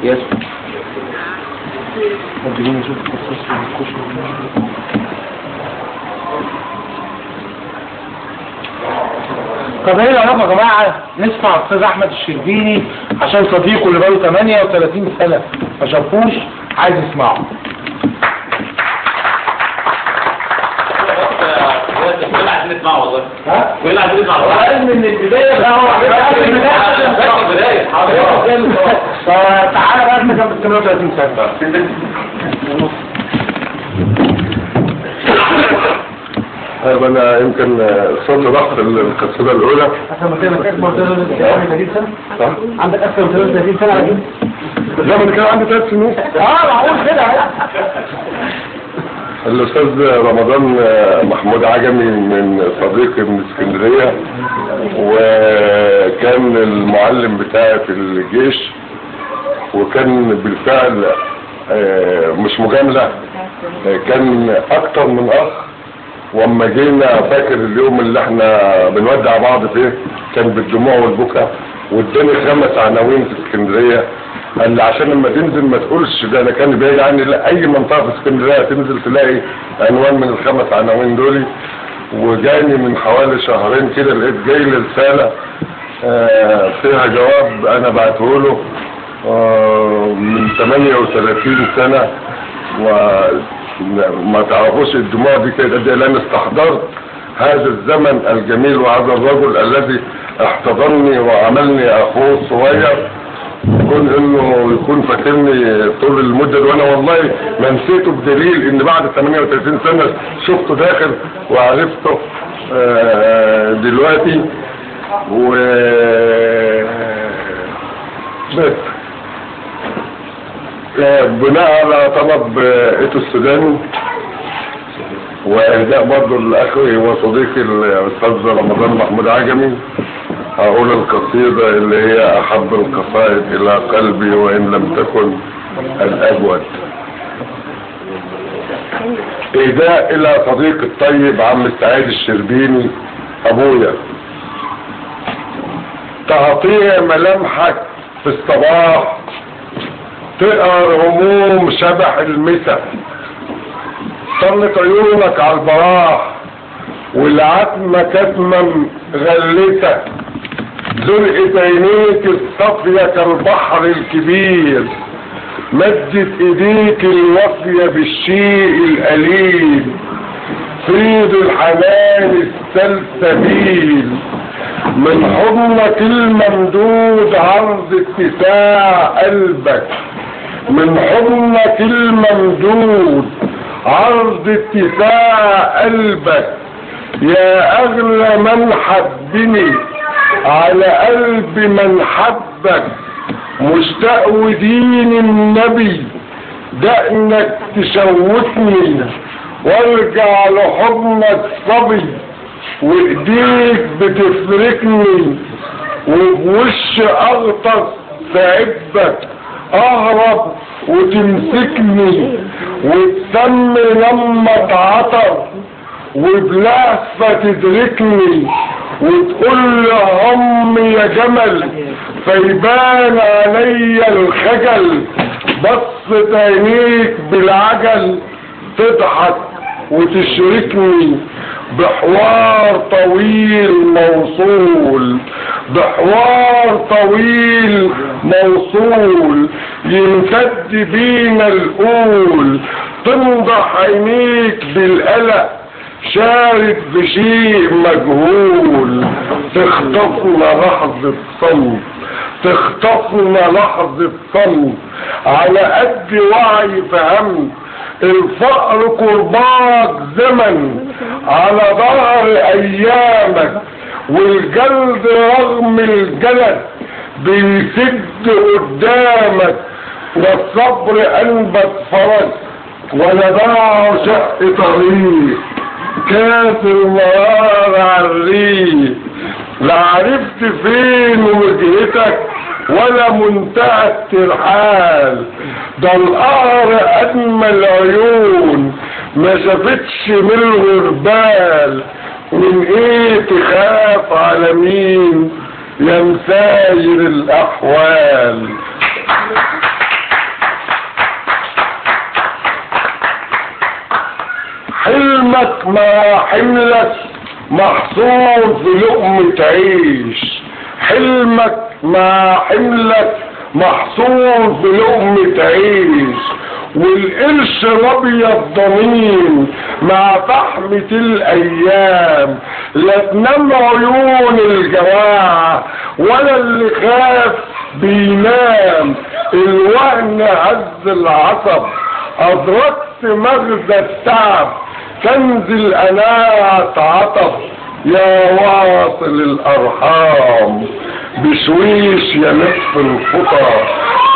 يس. طب ايه العلاقه يا جماعه نسمع الاستاذ احمد الشربيني عشان صديقه اللي بقاله 38 سنه ما شافوش عايز يسمعه. كلنا عايزين نسمعه والله. ها؟ كلنا عايزين نسمعه. وقال من البدايه تعالى بقى احنا كام 38 سنه. طيب انا يمكن صوت ضغط القصيده الاولى. عشان ما كده اكبر 30 سنه. صح؟ عندك اكثر من 30 سنه على كده؟ لا ما كان عندي 3 سنين. معقول كده. الاستاذ رمضان محمود عجمي من صديقي من اسكندريه، وكان المعلم بتاعي في الجيش، وكان بالفعل مش مجامله، كان اكتر من اخ. واما جينا فاكر اليوم اللي احنا بنودع بعض فيه كان بالدموع والبكاء، واداني 5 عناوين في اسكندريه. قال لي عشان لما تنزل ما تقولش ده انا كان بعيد عني، لا اي منطقه في اسكندريه تنزل تلاقي عنوان من ال5 عناوين دول. وجاني من حوالي شهرين كده لقيت جاي لي رساله فيها جواب انا بعته له من 38 سنه، وما تعرفوش الدموع دي كده قد ايه، لان استحضرت هذا الزمن الجميل وهذا الرجل الذي احتضنني وعملني اخوه الصغير، يكون انه يكون فاكرني طول المده دي. وانا والله ما نسيته، بدليل ان بعد 38 سنه شفته داخل وعرفته دلوقتي. و بس بناء على طلب ايتو السوداني واهداء برضه لاخوي وصديقي الاستاذ رمضان محمود عجمي، هقول القصيدة اللي هي أحب القصائد إلى قلبي وإن لم تكن الأجود. إهداء إلى صديق الطيب عم سعيد الشربيني أبويا. تقطيع ملامحك في الصباح، تقر هموم شبح المسا، طلت عيونك على البراح والعتمة كتمة غلسة، زرقة عينيك الصافية كالبحر الكبير، مدت ايديك الوافية بالشيء القليل، فيض الحنان السلسبيل، من حضنك الممدود عرض اتساع قلبك، من حضنك الممدود عرض اتساع قلبك، يا اغلى من حبني على قلب من حبك، مشتاق ودين النبي دقنك تشوتني، وارجع لحضنك صبي وايديك بتفركني، وبوش اغطس في عبك اهرب وتمسكني، وتسمي لما اتعطر وبلهفة تدركني، وتقول هم يا جمل فيبان علي الخجل، بصت عينيك بالعجل تضحك وتشركني، بحوار طويل موصول، بحوار طويل موصول يمتد بينا القول، تنضح عينيك بالقلق شارد بشيء مجهول، تخطفنا لحظة صمت، تخطفنا لحظة صمت، على قد وعي فهمت الفقر قرباك زمن على ظهر ايامك، والجلد رغم الجلد بيسد قدامك، والصبر انبت فرج ونباع شق طريق، كافر مرار عالريق، لا عرفت فين وجهتك ولا منتهى الترحال، ده القهر اجمل عيون ما شافتش من الغربال، من ايه تخاف على مين يا مساير الاحوال. حلمك ما حملك محصور في لقمة عيش، حلمك ما حملك محصور في لقمة عيش، والقرش الابيض ضمين مع فحمة الايام، لا تنام عيون الجواعة ولا اللي خاف بينام، الوهن هز العصب، ادركت مغزى التعب، كنز القناعة عطب، يا واصل الارحام بشويش يا نصف الخطى،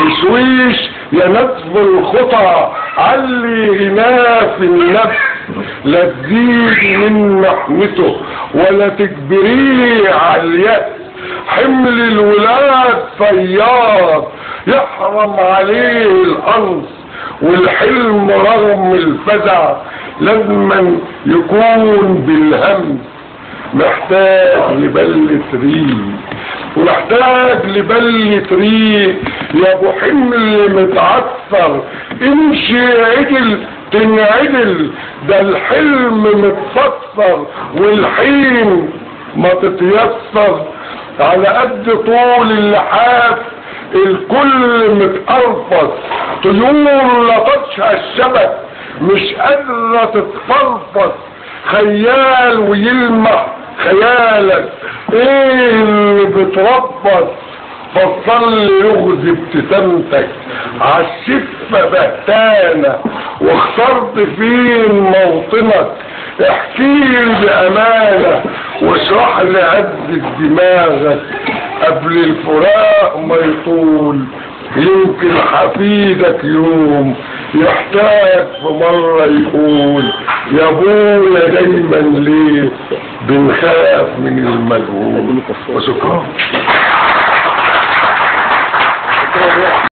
بشويش يا نصف الخطى، علي هنا في النفس، لا تزيد من محنته ولا تجبريه على اليأس، حمل الولاد فياض يحرم عليه الأنص، والحلم رغم الفزع لازما يكون بالهمس، محتاج لبلة ريق ومحتاج لبلة ريق، يا ابو حمل متعثر امشي عدل تنعدل، ده الحلم متفسر والحين ما تتيسر، على قد طول اللحاف الكل متقرفص، طيور لطشها الشبك مش قادرة تتفرفص، خيال ويلمح خيالك ايه اللي بتربص، فصل يغزي ابتسامتك عالشفة بهتانة، واخترت فين موطنك، احكيلي بأمانة واشرح لي عدة دماغك، قبل الفراق ما يطول يمكن حفيدك يوم يحتاج في مرة يقول يا ابويا دايما ليه بنخاف من المجهول. وشكرا.